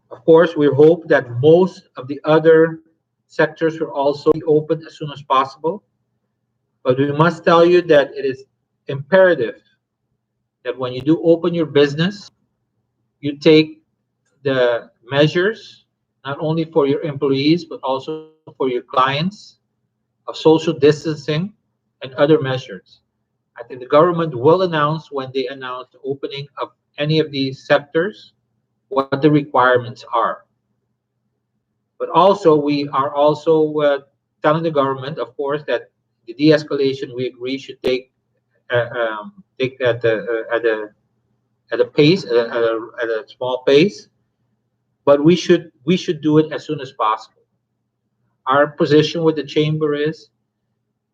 Of course, we hope that most of the other sectors will also be open as soon as possible. But we must tell you that it is imperative that when you do open your business, you take the measures not only for your employees but also for your clients of social distancing and other measures. I think the government will announce when they announce the opening of any of these sectors what the requirements are. But also, we are also telling the government, of course, that the de-escalation we agree should take at a pace, at a small pace, but we should do it as soon as possible. Our position with the chamber is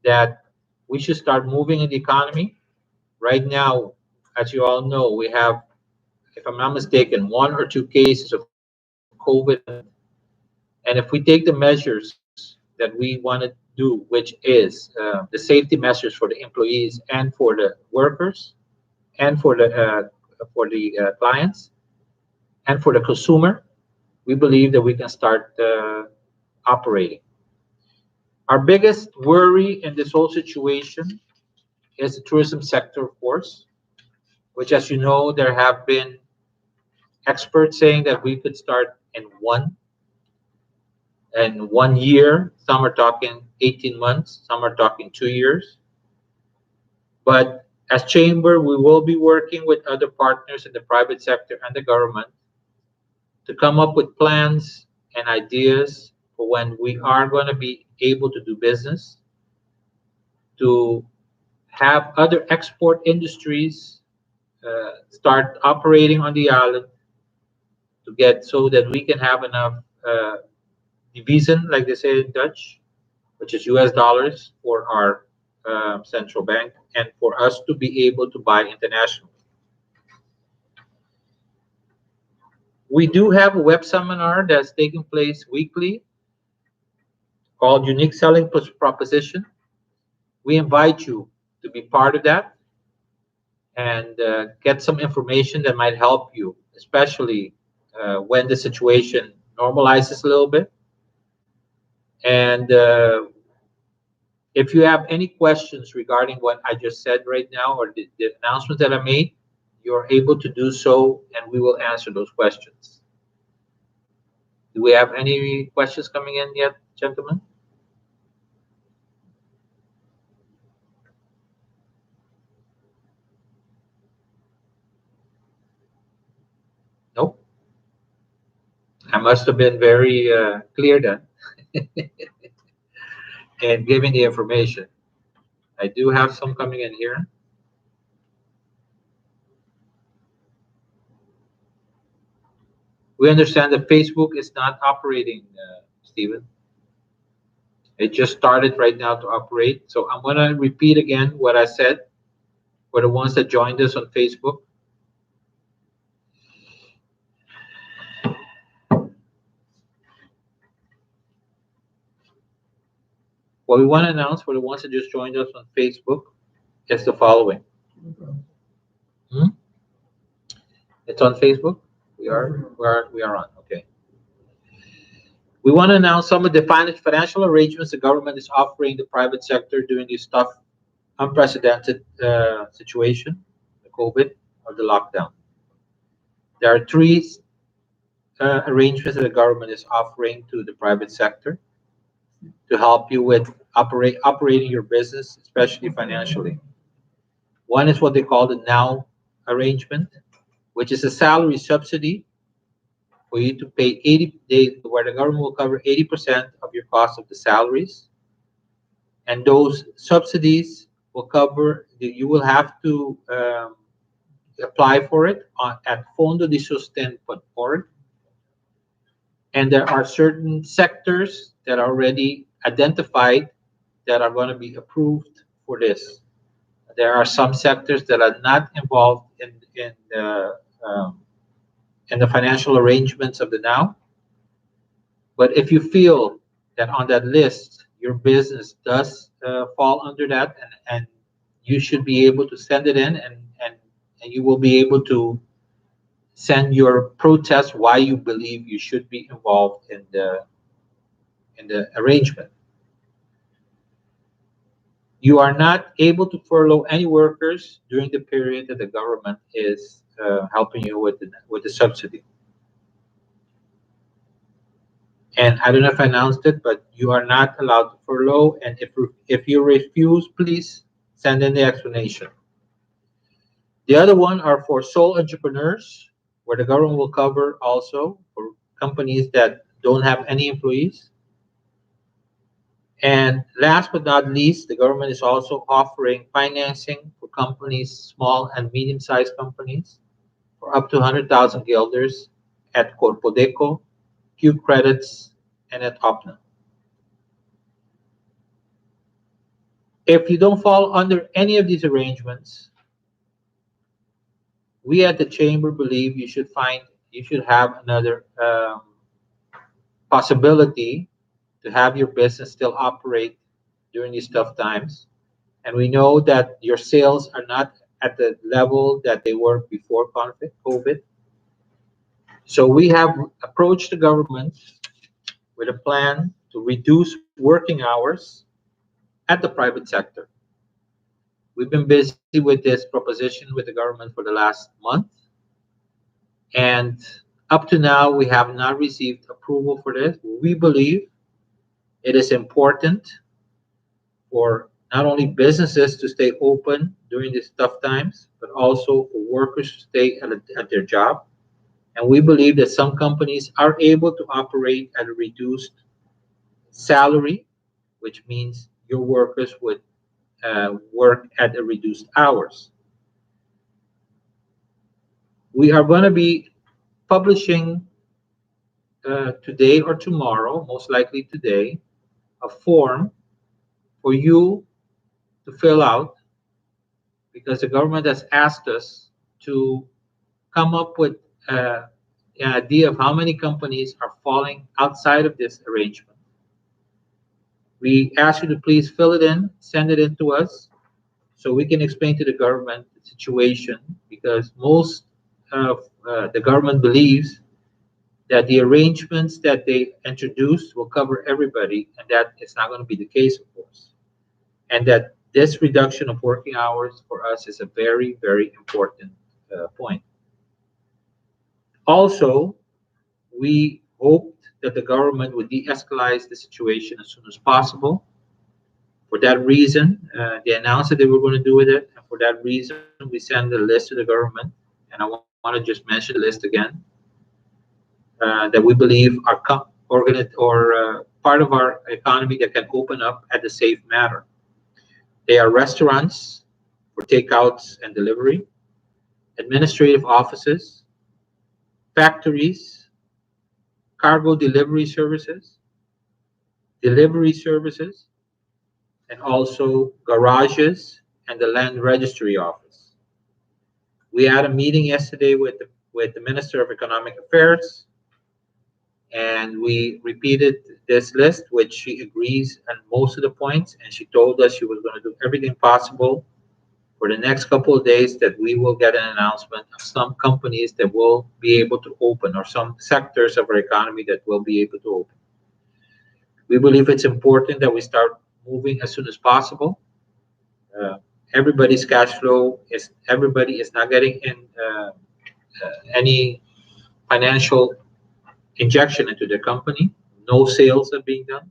that we should start moving in the economy. Right now, as you all know, we have, if I'm not mistaken, one or two cases of COVID in the island. And if we take the measures that we want to do, which is the safety measures for the employees and for the workers and for the clients and for the consumer, we believe that we can start operating. Our biggest worry in this whole situation is the tourism sector, of course, which, as you know, there have been experts saying that we could start in one year. Some are talking 18 months, some are talking 2 years. But as chamber, we will be working with other partners in the private sector and the government to come up with plans and ideas for when we are going to be able to do business, to have other export industries start operating on the island to get so that we can have enough devisen, like they say in Dutch, which is US dollars for our central bank and for us to be able to buy internationally. We do have a web seminar that's taking place weekly called Unique Selling Proposition. We invite you to be part of that and get some information that might help you, especially when the situation normalizes a little bit. And if you have any questions regarding what I just said right now or the announcements that I made, you're able to do so and we will answer those questions. Do we have any questions coming in yet, gentlemen? Nope. I must have been very clear then in giving the information. I do have some coming in here. We understand that Facebook is not operating, Stephen. It just started right now to operate. So I'm going to repeat again what I said for the ones that joined us on Facebook. What we want to announce for the ones that just joined us on Facebook is the following. Hmm? It's on Facebook? We are on. Okay. We want to announce some of the financial arrangements the government is offering the private sector during this tough, unprecedented situation, the COVID or the lockdown. There are three arrangements that the government is offering to the private sector to help you with operating your business, especially financially. One is what they call the Now arrangement, which is a salary subsidy for you to pay 80 days, where the government will cover 80% of your cost of the salaries. And those subsidies will cover, you will have to apply for it at fondodesustento.org. And there are certain sectors that are already identified that are going to be approved for this. There are some sectors that are not involved in the financial arrangements of the Now. But if you feel that on that list your business does fall under that, and you should be able to send it in, and you will be able to send your protest why you believe you should be involved in the arrangement. You are not able to furlough any workers during the period that the government is helping you with the subsidy. And I don't know if I announced it, but you are not allowed to furlough. And if you refuse, please send in the explanation. The other one are for sole entrepreneurs, where the government will cover also for companies that don't have any employees. And last but not least, the government is also offering financing for companies, small and medium-sized companies, for up to 100,000 guilders at Corpodeco, Q Credits, and at Opna. If you don't fall under any of these arrangements, we at the chamber believe you should have another possibility to have your business still operate during these tough times. And we know that your sales are not at the level that they were before COVID. So we have approached the government with a plan to reduce working hours at the private sector. We've been busy with this proposition with the government for the last month. And up to now, we have not received approval for this. We believe it is important for not only businesses to stay open during these tough times, but also for workers to stay at their job. And we believe that some companies are able to operate at a reduced salary, which means your workers would work at a reduced hours. We are going to be publishing today or tomorrow, most likely today, a form for you to fill out because the government has asked us to come up with an idea of how many companies are falling outside of this arrangement. We ask you to please fill it in, send it in to us, so we can explain to the government the situation, because most of the government believes that the arrangements that they introduced will cover everybody, and that is not going to be the case, of course. And that this reduction of working hours for us is a very, very important point. Also, we hoped that the government would de-escalate the situation as soon as possible. For that reason, they announced that they were going to do with it. And for that reason, we sent a list to the government. And I want to just mention the list again, that we believe are part of our economy that can open up at a safe manner. They are restaurants for takeouts and delivery, administrative offices, factories, cargo delivery services, and also garages and the land registry office. We had a meeting yesterday with the Minister of Economic Affairs, and we repeated this list, which she agrees on most of the points, and she told us she was going to do everything possible for the next couple of days that we will get an announcement of some companies that will be able to open, or some sectors of our economy that will be able to open. We believe it's important that we start moving as soon as possible. Everybody's cash flow everybody is not getting in any financial injection into their company. No sales are being done.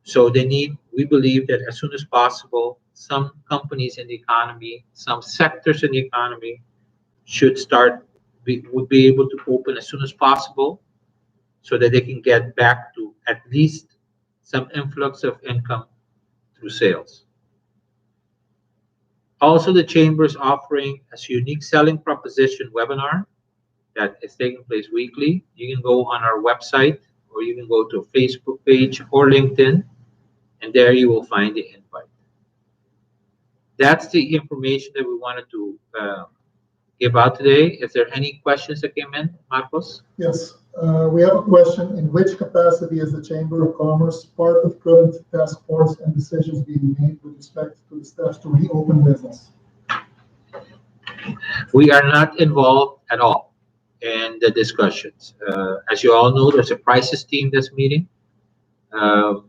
So we believe that as soon as possible, some companies in the economy, some sectors in the economy would be able to open as soon as possible, so that they can get back to at least some influx of income through sales. Also, the chamber is offering a unique selling proposition webinar that is taking place weekly. You can go on our website, or you can go to a Facebook page or LinkedIn, and there you will find the invite. That's the information that we wanted to give out today. Is there any questions that came in, Marcos? Yes, we have a question. In which capacity is the Chamber of Commerce part of current task force and decisions being made with respect to the steps to reopen business? We are not involved at all. and the discussions. As you all know, there's a crisis team that's meeting um,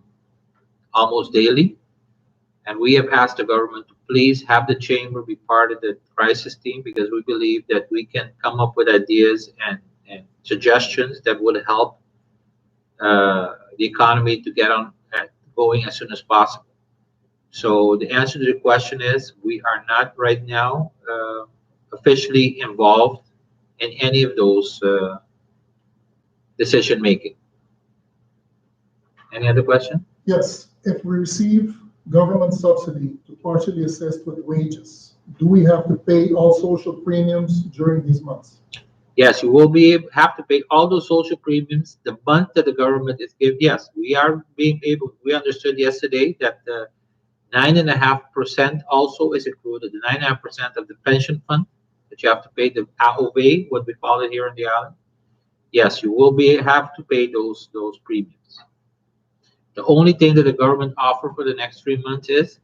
almost daily, and we have asked the government to please have the chamber be part of the crisis team because we believe that we can come up with ideas and suggestions that would help the economy to get on going as soon as possible. So the answer to the question is we are not right now officially involved in any of those decision making. Any other question? Yes, if we receive government subsidy to partially assist with wages, do we have to pay all social premiums during these months? Yes, you will have to pay all those social premiums the month that the government is giving. Yes, we are being able. We understood yesterday that the 9.5% also is accrued. The 9.5% of the pension fund that you have to pay, the AOV, what we call it here in the island. Yes, you will have to pay those premiums. The only thing that the government offer for the next 3 months is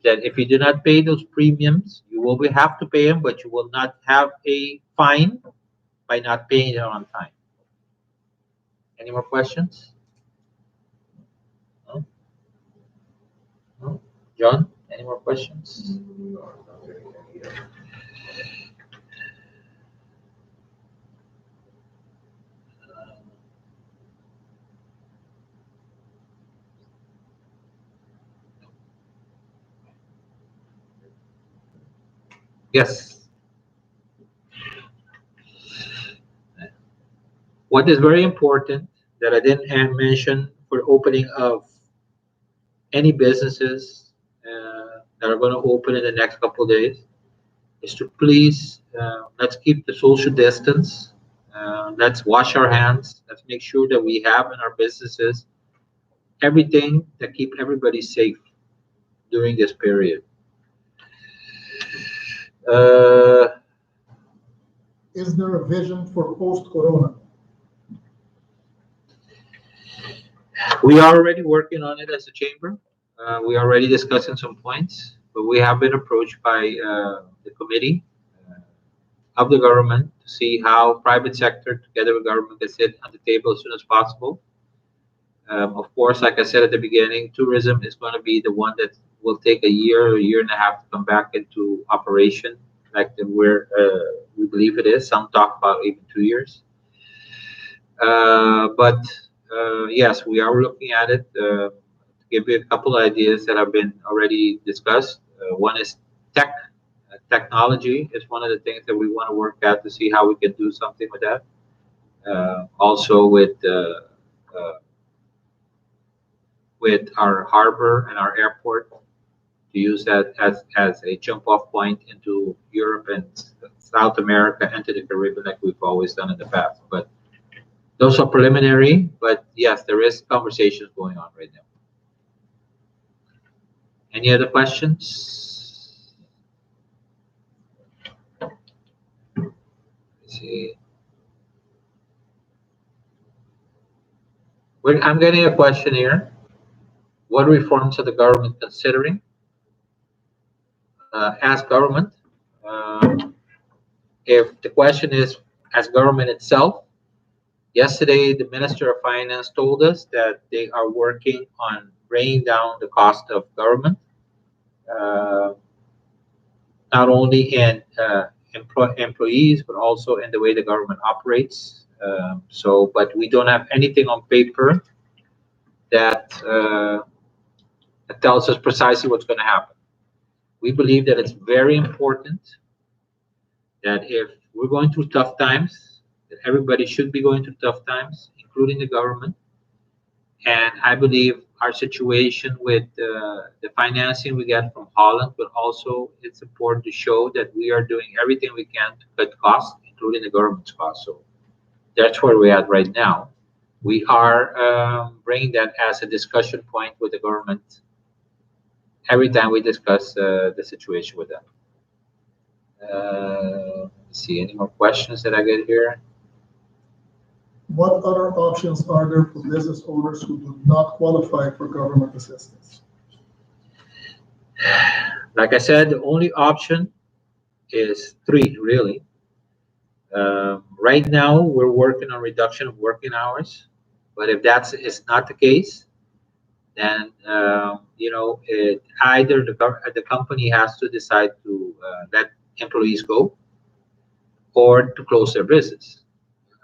that if you do not pay those premiums, you will have to pay them, but you will not have a fine by not paying it on time. Any more questions? No? No? John, any more questions? Yes. What is very important that I didn't mention for opening of any businesses that are going to open in the next couple of days is to please let's keep the social distance. Let's wash our hands. Let's make sure that we have in our businesses everything that keep everybody safe during this period. Uh, Is there a vision for post-corona? we are already working on it as a chamber. We are already discussing some points, but we have been approached by the committee of the government to see how private sector together with government can sit on the table as soon as possible. Of course, like I said at the beginning, tourism is going to be the one that will take a year and a half to come back into operation, like we believe it is. Some talk about even 2 years. But yes, we are looking at it. To give you a couple of ideas that have been already discussed. One is technology is one of the things that we want to work at to see how we can do something with that. Also with our harbor and our airport to use that as a jump off point into Europe and South America and to the Caribbean like we've always done in the past. But those are preliminary, but yes, there is conversations going on right now. Any other questions? Let's see. I'm getting a question here. What reforms are the government considering? As government, if the question is as government itself, yesterday the Minister of Finance told us that they are working on bringing down the cost of government, uh, not only in employees but also in the way the government operates. But we don't have anything on paper that tells us precisely what's going to happen. We believe that it's very important that if we're going through tough times, that everybody should be going through tough times, including the government. And I believe our situation with the financing we get from Holland, but also it's important to show that we are doing everything we can to cut costs, including the government's costs. So that's where we're at right now. We are bringing that as a discussion point with the government every time we discuss the situation with them. Let's see, any more questions that I get here? What other options are there for business owners who do not qualify for government assistance? Like I said, the only option is three, really. Right now, we're working on reduction of working hours, but if that's is not the case, then either the company has to decide to let employees go or to close their business,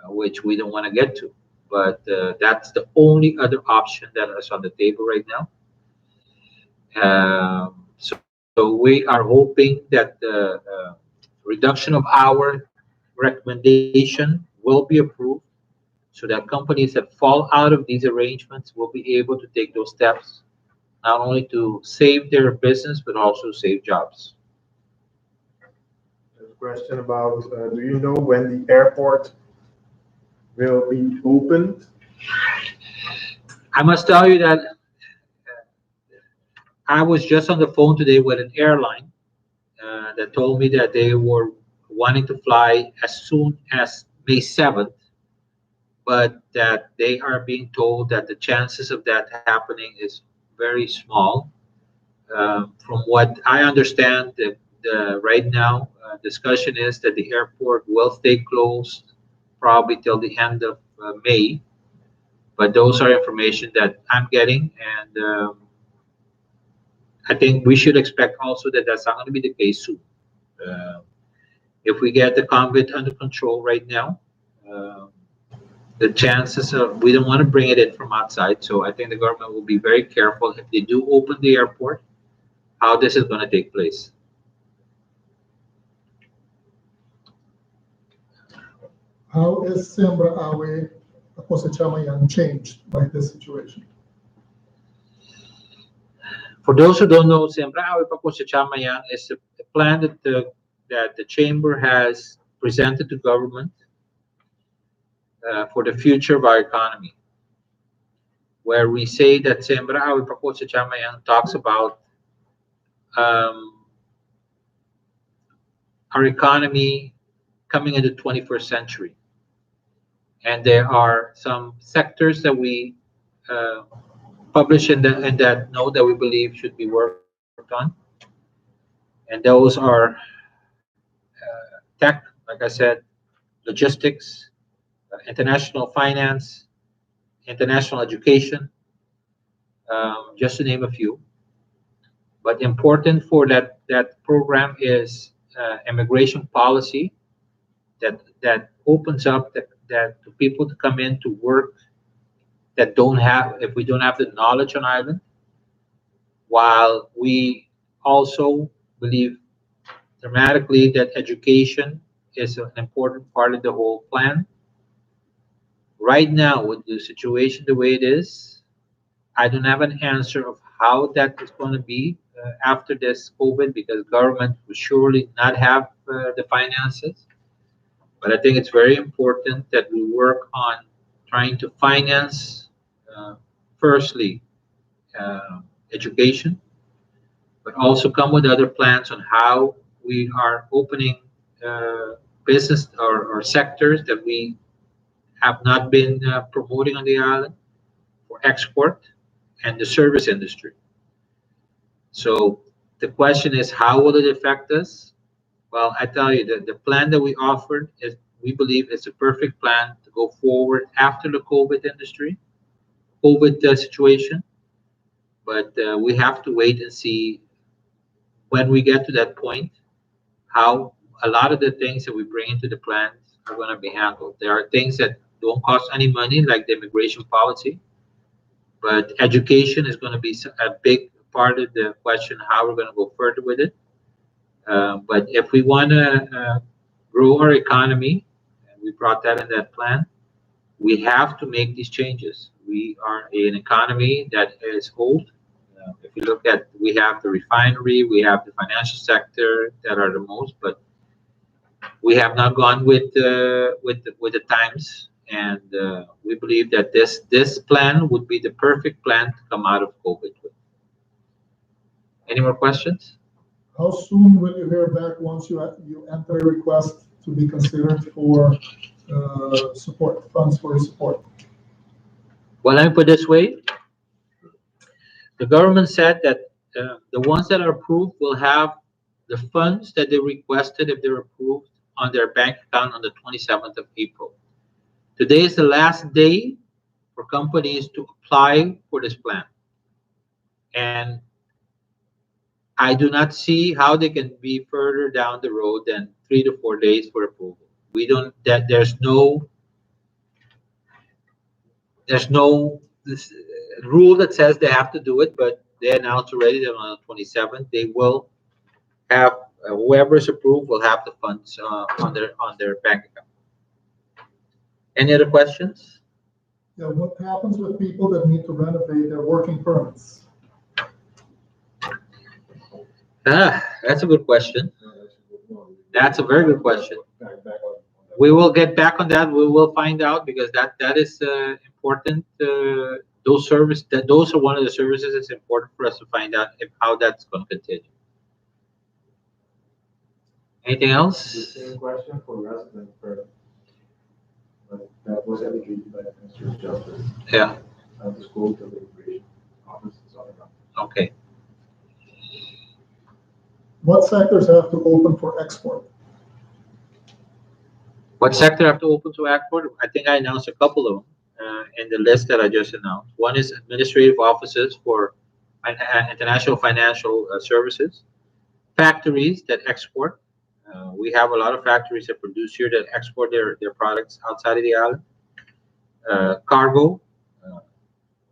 which we don't want to get to. But that's the only other option that is on the table right now. So we are hoping that the reduction of hour recommendation will be approved so that companies that fall out of these arrangements will be able to take those steps not only to save their business but also save jobs. There's a question about, do you know when the airport will be opened? I must tell you that I was just on the phone today with an airline that told me that they were wanting to fly as soon as May 7th, but that they are being told that the chances of that happening is very small. From what I understand, the right now discussion is that the airport will stay closed probably till the end of May. But those are information that I'm getting, and I think we should expect also that that's not going to be the case soon. Uh, if we get the COVID under control right now, uh, the chances of we don't want to bring it in from outside. So I think the government will be very careful if they do open the airport, how this is going to take place. How is Sembra Awe Posechamayan changed by this situation? For those who don't know, Siempre Awe Paco sa Chamayan is a plan that the chamber has presented to government for the future of our economy, where we say that Siempre Awe Paco sa Chamayan talks about um, our economy coming into the 21st century. And there are some sectors that we uh, publish in that note that we believe should be worked on. And those are tech, like I said, logistics, international finance, international education, just to name a few. But important for that program is immigration policy that opens up that to people to come in to work that don't have if we don't have the knowledge on island, while we also believe dramatically that education is an important part of the whole plan. Right now, with the situation the way it is, I don't have an answer of how that is going to be after this COVID because government will surely not have the finances. But I think it's very important that we work on trying to finance, uh, firstly, education, but also come with other plans on how we are opening uh, business or sectors that we have not been promoting on the island for export and the service industry. So the question is, how will it affect us? Well, I tell you that the plan that we offered is, we believe, it's a perfect plan to go forward after the COVID situation. But we have to wait and see when we get to that point how a lot of the things that we bring into the plans are going to be handled. There are things that don't cost any money, like the immigration policy, but education is going to be a big part of the question how we're going to go further with it. But if we want to grow our economy, and we brought that in that plan, we have to make these changes. We are an economy that is old. If you look at, we have the refinery, we have the financial sector that are the most, but we have not gone with the times, and we believe that this plan would be the perfect plan to come out of COVID with. Any more questions? How soon will you hear back once you enter a request to be considered for support, funds for support? Well, let me put it this way. The government said that the ones that are approved will have the funds that they requested if they're approved on their bank account on the 27th of April. Today is the last day for companies to apply for this plan. And I do not see how they can be further down the road than 3 to 4 days for approval. We don't, that there's no this, rule that says they have to do it, but they announced already that on the 27th, they will have, whoever is approved will have the funds on their bank account. Any other questions? Yeah, what happens with people that need to renovate their working permits? That's a good question. That's a very good question. We will get back on that. We will find out because that is important. Those are one of the services that's important for us to find out how that's going to continue. Anything The else? same question for resident permit. But that was indicated by the Ministry of Justice. Yeah. And the school to the immigration office is on that. Okay. What sectors have to open for export? What sector have to open to export? I think I announced a couple of them in the list that I just announced. One is administrative offices for international financial services, factories that export. We have a lot of factories that produce here that export their products outside of the island. Cargo,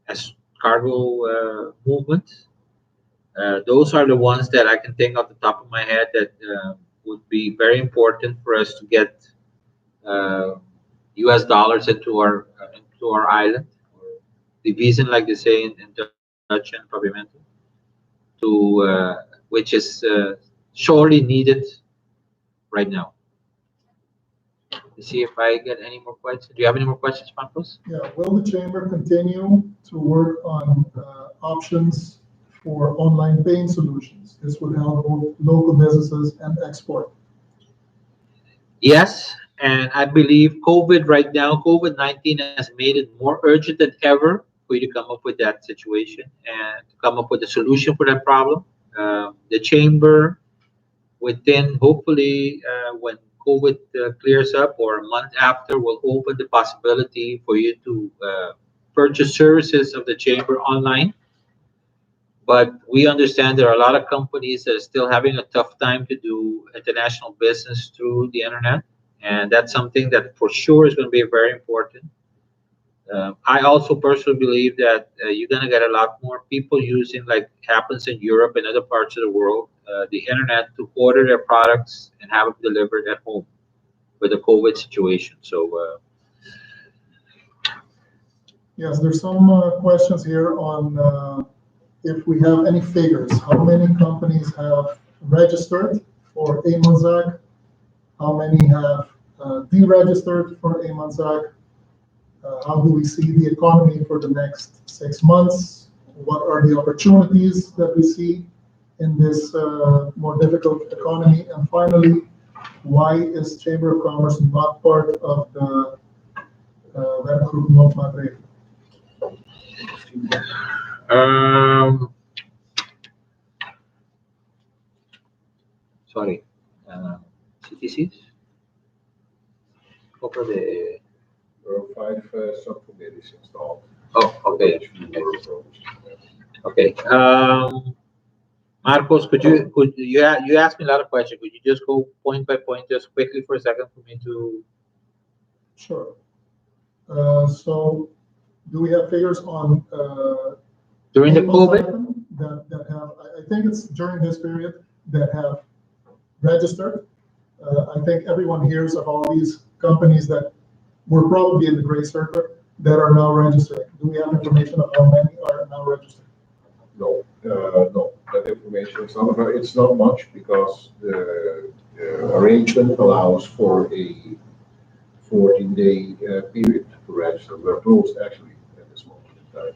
as cargo movement. Those are the ones that I can think off the top of my head that would be very important for us to get U.S. dollars into our island, or division, like they say in Dutch and Pavimento, which is sorely needed right now. Let's see if I get any more questions. Do you have any more questions, Marcos? Yeah, will the chamber continue to work on options for online paying solutions? This would help both local businesses and export. Yes, and I believe COVID-19 has made it more urgent than ever for you to come up with that situation and to come up with a solution for that problem. The chamber, within hopefully when COVID clears up or a month after, will open the possibility for you to purchase services of the chamber online. But we understand there are a lot of companies that are still having a tough time to do international business through the internet. And that's something that for sure is going to be very important. I also personally believe that you're going to get a lot more people using, like happens in Europe and other parts of the world, the internet to order their products and have them delivered at home with the COVID situation. So, Yes, there's some questions here on if we have any figures. How many companies have registered for AMANZAC? How many have deregistered for AMANZAC? How do we see the economy for the next 6 months? What are the opportunities that we see in this more difficult economy? And finally, why is Chamber of Commerce not part of the Werkgroep Noodmaatregelen? Sorry, CTCs? Over the. There are 5 subcommittees installed. Oh, okay. Which we were approached. Okay. Marcos, could you asked me a lot of questions? Could you just go point by point, just quickly for a second for me to? Sure. So, do we have figures on During the COVID? that have? I think it's during this period that have registered. I think everyone hears of all these companies that were probably in the gray circuit that are now registering. Do we have information of how many are now registered? No, no, that information is not, it's not much because the arrangement allows for a 14-day period to register. We're closed actually at this moment in time.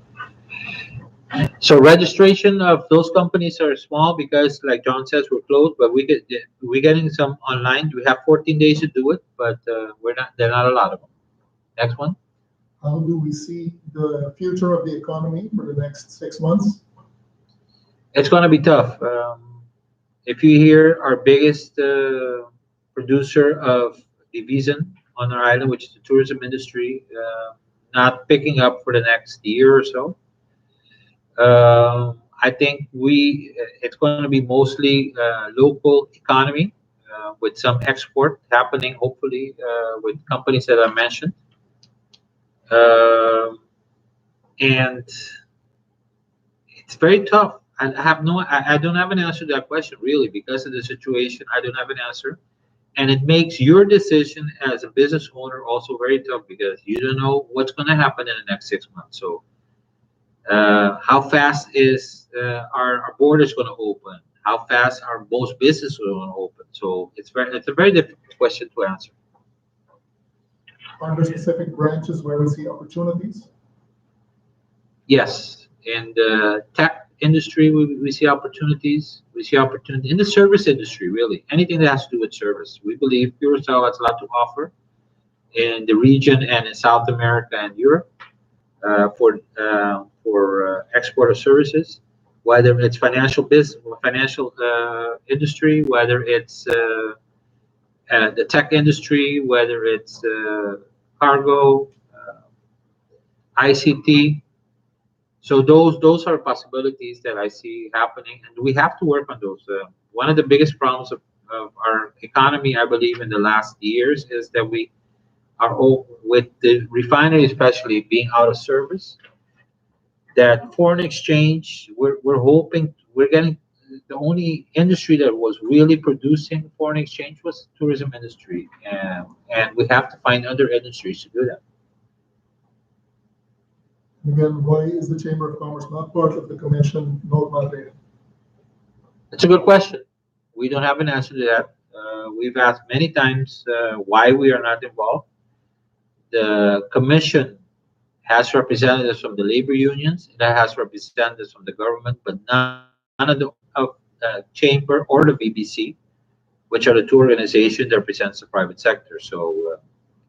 So registration of those companies are small because, like John says, we're closed, but we're getting some online. We have 14 days to do it, but there are not a lot of them. Next one. How do we see the future of the economy for the next 6 months? It's going to be tough. If you hear our biggest producer of division on our island, which is the tourism industry, not picking up for the next year or so. I think it's going to be mostly local economy with some export happening, hopefully, with companies that I mentioned. Um and it's very tough. I don't have an answer to that question really because of the situation. I don't have an answer, and it makes your decision as a business owner also very tough because you don't know what's going to happen in the next 6 months. So, how fast is our borders going to open? How fast are most businesses going to open? So it's a very difficult question to answer. Are there specific branches where we see opportunities? Yes, in the tech industry, we see opportunities. We see opportunity in the service industry, really. Anything that has to do with service. We believe Curacao has a lot to offer in the region and in South America and Europe for export of services, whether it's financial business, financial industry, whether it's the tech industry, whether it's cargo, ICT. So those are possibilities that I see happening, and we have to work on those. One of the biggest problems of our economy, I believe, in the last years is that we are with the refinery, especially being out of service. That foreign exchange, we're hoping we're getting the only industry that was really producing foreign exchange was the tourism industry, and we have to find other industries to do that. Again, why is the Chamber of Commerce not part of the commission note not read? It's a good question. We don't have an answer to that. We've asked many times why we are not involved. The commission has representatives from the labor unions, it has representatives from the government, but none of the chamber or the BBC, which are the two organizations that represents the private sector. So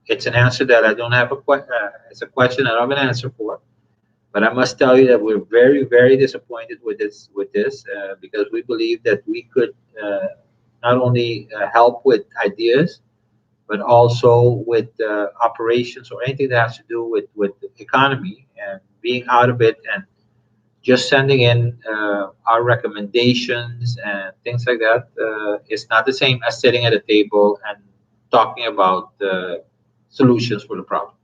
it's an answer that I don't have it's a question I don't have an answer for. But I must tell you that we're very, very disappointed with this because we believe that we could not only help with ideas, but also with operations or anything that has to do with the economy and being out of it and just sending in our recommendations and things like that is not the same as sitting at a table and talking about solutions for the problem.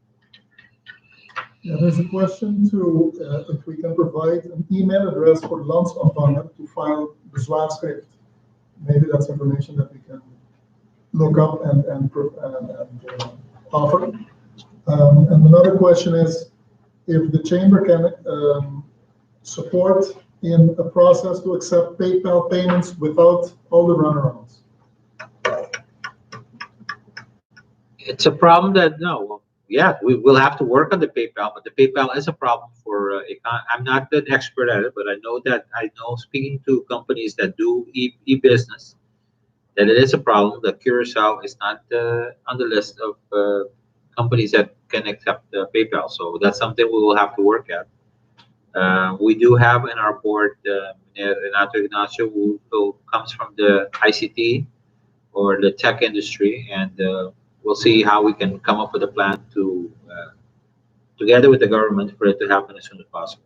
Yeah, there's a question to if we can provide an email address for landsontvanger to file the Zwaar script. Maybe that's information that we can look up and offer. And another question is if the chamber can support in a process to accept PayPal payments without all the runarounds. It's a problem that no, yeah, we will have to work on the PayPal, but the PayPal is a problem for. I'm not an expert at it, but I know speaking to companies that do e-business, that it is a problem. That Curacao is not on the list of companies that can accept PayPal. So that's something we will have to work at. We do have in our board Renato Ignacio, who comes from the ICT or the tech industry, and we'll see how we can come up with a plan to, together with the government, for it to happen as soon as possible.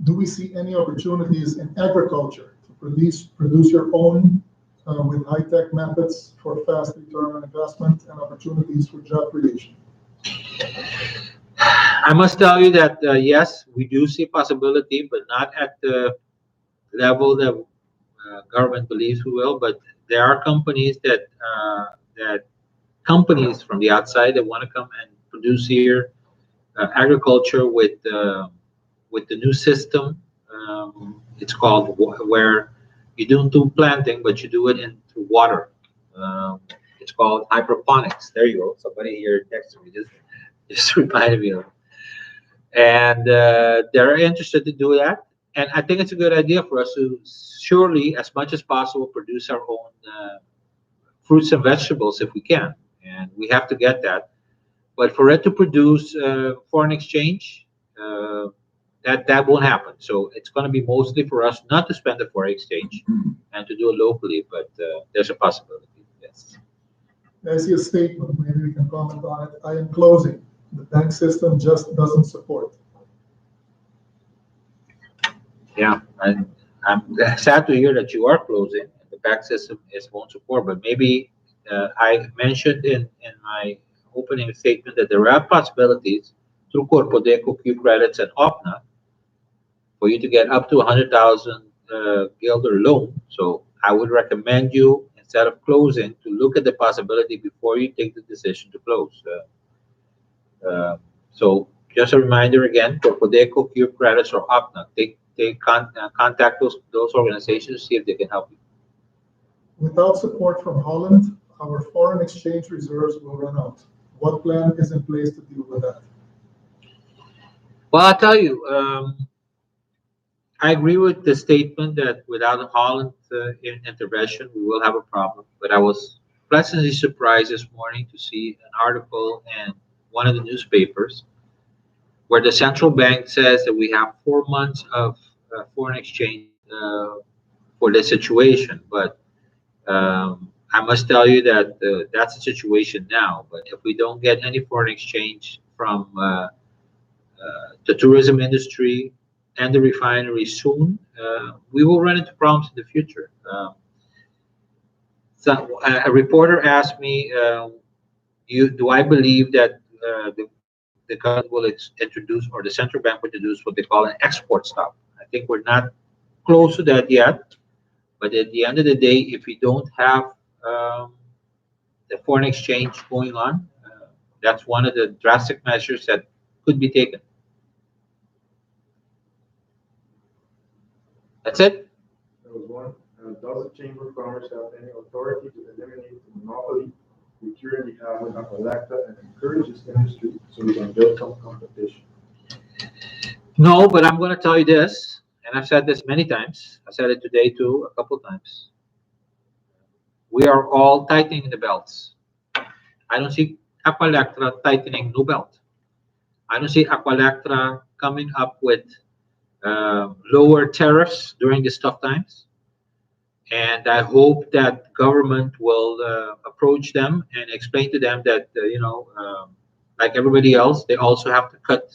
Do we see any opportunities in agriculture to produce your own with high-tech methods for fast return on investment and opportunities for job creation? I must tell you that yes, we do see possibility, but not at the level that government believes we will. But there are companies that companies from the outside that want to come and produce here agriculture with the new system. It's called where you don't do planting, but you do it into water. It's called hydroponics. There you go. Somebody here next to me just reminded me of it. And they're interested to do that. And I think it's a good idea for us to surely, as much as possible, produce our own fruits and vegetables if we can. And we have to get that. But for it to produce foreign exchange, that won't happen. So it's going to be mostly for us not to spend the foreign exchange and to do it locally. But there's a possibility. Yes. Yes. I see a statement, maybe we can comment on it. I am closing. The bank system just doesn't support. Yeah, and I'm sad to hear that you are closing. The back system is won't support, but maybe I mentioned in my opening statement that there are possibilities through Corpodeco, Q credits, and OPNA for you to get up to 100,000 guilder loan. So I would recommend you, instead of closing, to look at the possibility before you take the decision to close. So just a reminder again, for Codeco, Q Credits, or OPNA, contact those organizations, see if they can help you. Without support from Holland, our foreign exchange reserves will run out. What plan is in place to deal with that? Well, I'll tell you, I agree with the statement that without a Holland intervention, we will have a problem. But I was pleasantly surprised this morning to see an article in one of the newspapers where the central bank says that we have 4 months of foreign exchange for this situation. But I must tell you that that's the situation now. But if we don't get any foreign exchange from the tourism industry and the refinery soon, we will run into problems in the future. So a reporter asked me, do I believe that the government will introduce, or the central bank will introduce, what they call an export stop? I think we're not close to that yet. But at the end of the day, if we don't have the foreign exchange going on, that's one of the drastic measures that could be taken. That's it. There was one. Does the Chamber of Commerce have any authority to eliminate the monopoly we currently have with Appalachia and encourage this industry so we can build some competition? No, but I'm going to tell you this, and I've said this many times. I said it today too, a couple times. We are all tightening the belts. I don't see Appalachia tightening no belt. I don't see Appalachia coming up with lower tariffs during these tough times. And I hope that government will approach them and explain to them that, like everybody else, they also have to cut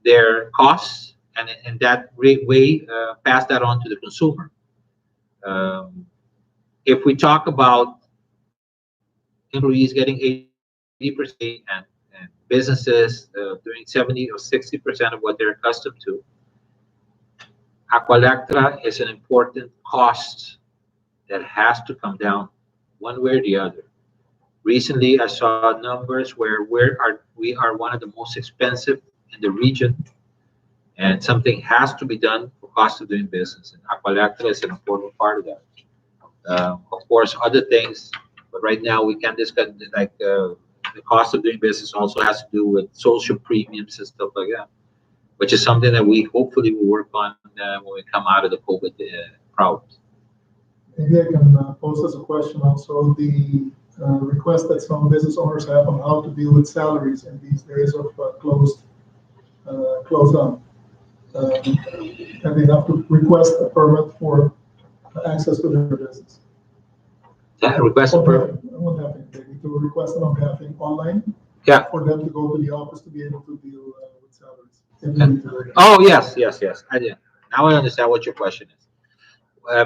their costs, and in that way pass that on to the consumer. If we talk about employees getting 80% and businesses doing 70 or 60% of what they're accustomed to, Aqualectra is an important cost that has to come down one way or the other. Recently, I saw numbers where we are one of the most expensive in the region, and something has to be done for cost of doing business. And Aqualectra is an important part of that. Of course, other things, but right now we can't discuss the cost of doing business also has to do with social premiums and stuff like that, which is something that we hopefully will work on when we come out of the COVID problems. Maybe I can pose as a question also the request that some business owners have on how to deal with salaries in these days of closed down. And they have to request a permit for access to their business. Request a permit? What happened? They need to request it on behalf online. Yeah. For them to go to the office to be able to deal with salaries. If they need to do that. Oh, yes. I did. Now I understand what your question is.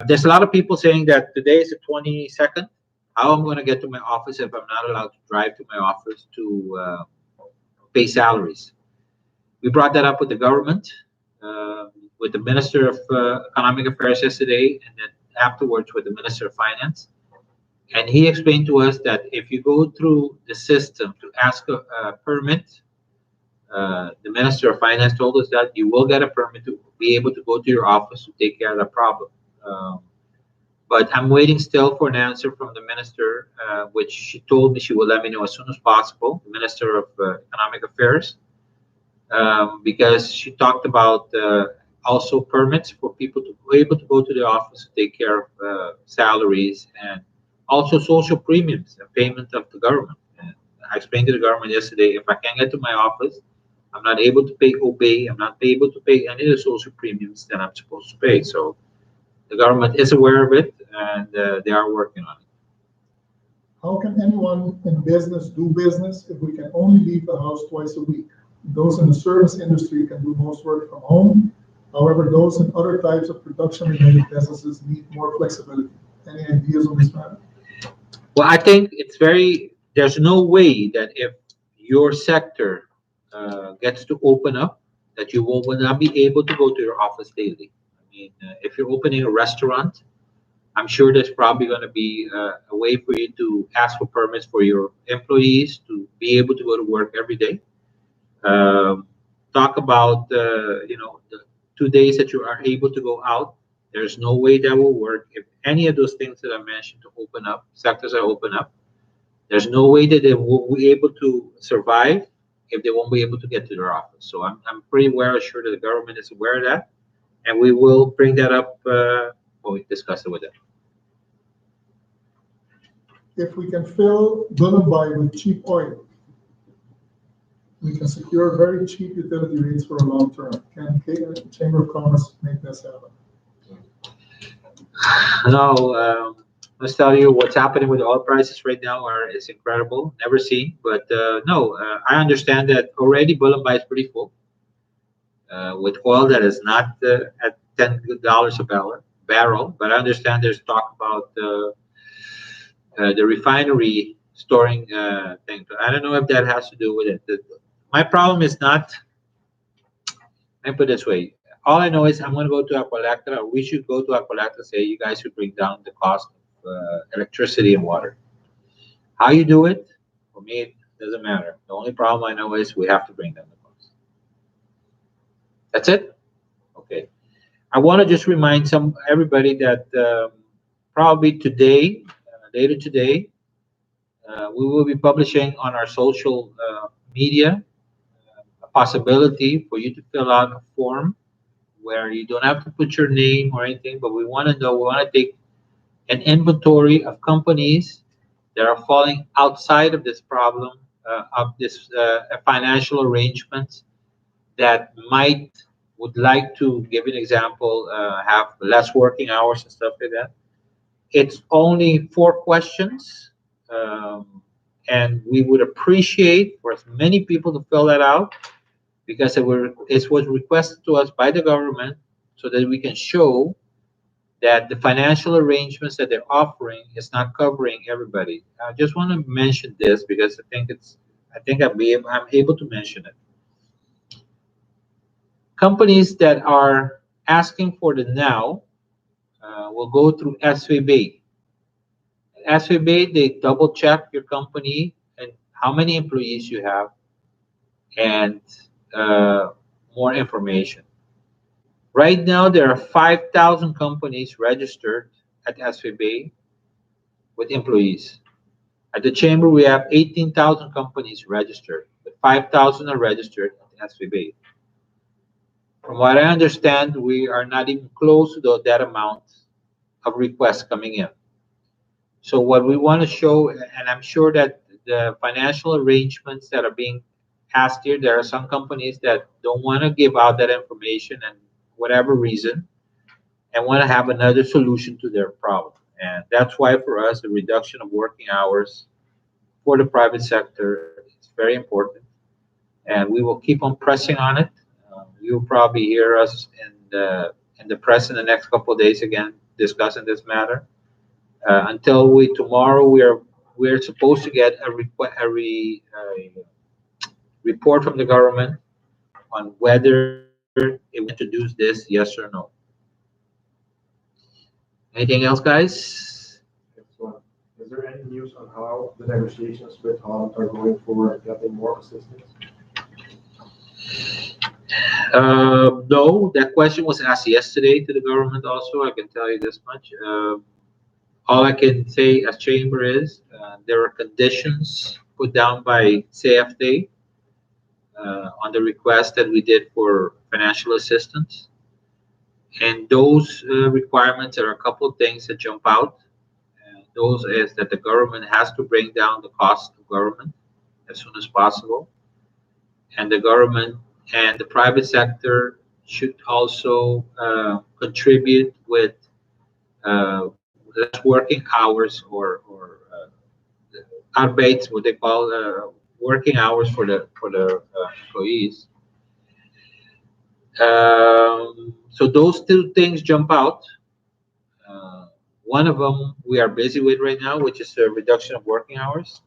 There's a lot of people saying that today is the 22nd. How I'm going to get to my office if I'm not allowed to drive to my office to pay salaries? We brought that up with the government, with the Minister of Economic Affairs yesterday, and then afterwards with the Minister of Finance. And he explained to us that if you go through the system to ask a permit, the Minister of Finance told us that you will get a permit to be able to go to your office to take care of the problem. But I'm waiting still for an answer from the minister, which she told me she will let me know as soon as possible, the Minister of Economic Affairs, because she talked about also permits for people to be able to go to the office to take care of salaries and also social premiums and payment of the government. And I explained to the government yesterday, if I can't get to my office, I'm not able to pay OBE, I'm not able to pay any of the social premiums that I'm supposed to pay. So the government is aware of it. and they are working on it. How can anyone in business do business if we can only leave the house twice a week? Those in the service industry can do most work from home. However, those in other types of production-related businesses need more flexibility. Any ideas on this matter? Well, I think there's no way that if your sector gets to open up, that you will not be able to go to your office daily. I mean, if you're opening a restaurant, I'm sure there's probably going to be a way for you to ask for permits for your employees to be able to go to work every day. Um, Talk about the 2 days that you are able to go out. There's no way that will work if any of those things that I mentioned to open up, sectors are open up. There's no way that they will be able to survive if they won't be able to get to their office. So I'm pretty well sure that the government is aware of that, and we will bring that up when we discuss it with them. If we can fill Bulumbai with cheap oil, we can secure very cheap utility rates for a long term. Can Chamber of Commerce make this happen? No, let's tell you what's happening with oil prices right now is incredible, never seen. But no, I understand that already Bulumbai is pretty full with oil that is not at $10 a barrel. But I understand there's talk about the refinery storing thing. But I don't know if that has to do with it. My problem is not. Let me put it this way. All I know is I'm going to go to Aqualectra, or we should go to Aqualectra and say, you guys should bring down the cost of electricity and water. How you do it, for me, it doesn't matter. The only problem I know is we have to bring down the cost. That's it? Okay. I want to just remind everybody that probably today, later today, we will be publishing on our social media a possibility for you to fill out a form where you don't have to put your name or anything, but we want to take an inventory of companies that are falling outside of this problem, of this financial arrangements that would like to give an example, have less working hours and stuff like that. It's only 4 questions, and we would appreciate for as many people to fill that out because it was requested to us by the government so that we can show that the financial arrangements that they're offering is not covering everybody. I just want to mention this because I think I'm able to mention it. Companies that are asking for the now will go through SVB. SVB, they double check your company and how many employees you have and more information. Right now, there are 5,000 companies registered at SVB with employees. At the chamber, we have 18,000 companies registered, but 5,000 are registered at SVB. From what I understand, we are not even close to that amount of requests coming in. So what we want to show, and I'm sure that the financial arrangements that are being asked here, there are some companies that don't want to give out that information and whatever reason, and want to have another solution to their problem. And that's why for us, the reduction of working hours for the private sector is very important. And we will keep on pressing on it. You'll probably hear us in the press in the next couple of days again discussing this matter. Until tomorrow we're supposed to get a report from the government on whether it will introduce this, yes or no. Anything else, guys? Excellent. Is there any news on how the negotiations with Holland are going for getting more assistance? No, that question was asked yesterday to the government also. I can tell you this much. All I can say as chamber is there are conditions put down by CFD on the request that we did for financial assistance. And those requirements, there are a couple of things that jump out. Those is that the government has to bring down the cost of government as soon as possible. And the government and the private sector should also contribute with less working hours or arbeits, what they call working hours for the employees. So those two things jump out. One of them we are busy with right now, which is a reduction of working hours.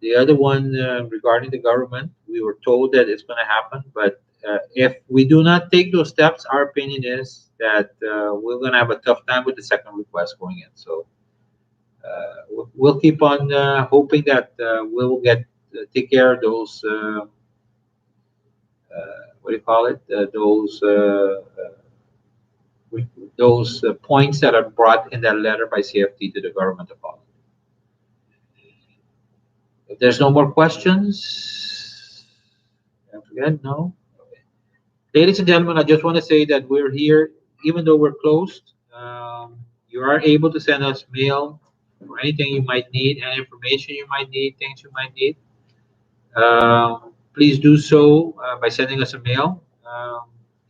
The other one regarding the government, we were told that it's going to happen, but if we do not take those steps, our opinion is that we're going to have a tough time with the second request going in. So we'll keep on hoping that we'll get take care of those. What do you call it? Those points that are brought in that letter by CFT to the government of Holland. If there's no more questions, again, no. Okay. Ladies and gentlemen, I just want to say that we're here, even though we're closed. You are able to send us mail for anything you might need, any information you might need, things you might need. Please do so by sending us a mail.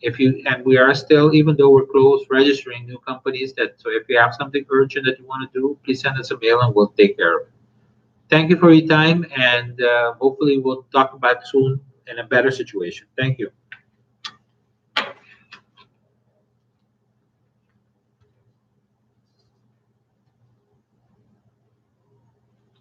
And we are still, even though we're closed, registering new companies. So if you have something urgent that you want to do, please send us a mail and we'll take care of it. Thank you for your time, and hopefully we'll talk about soon in a better situation. Thank you.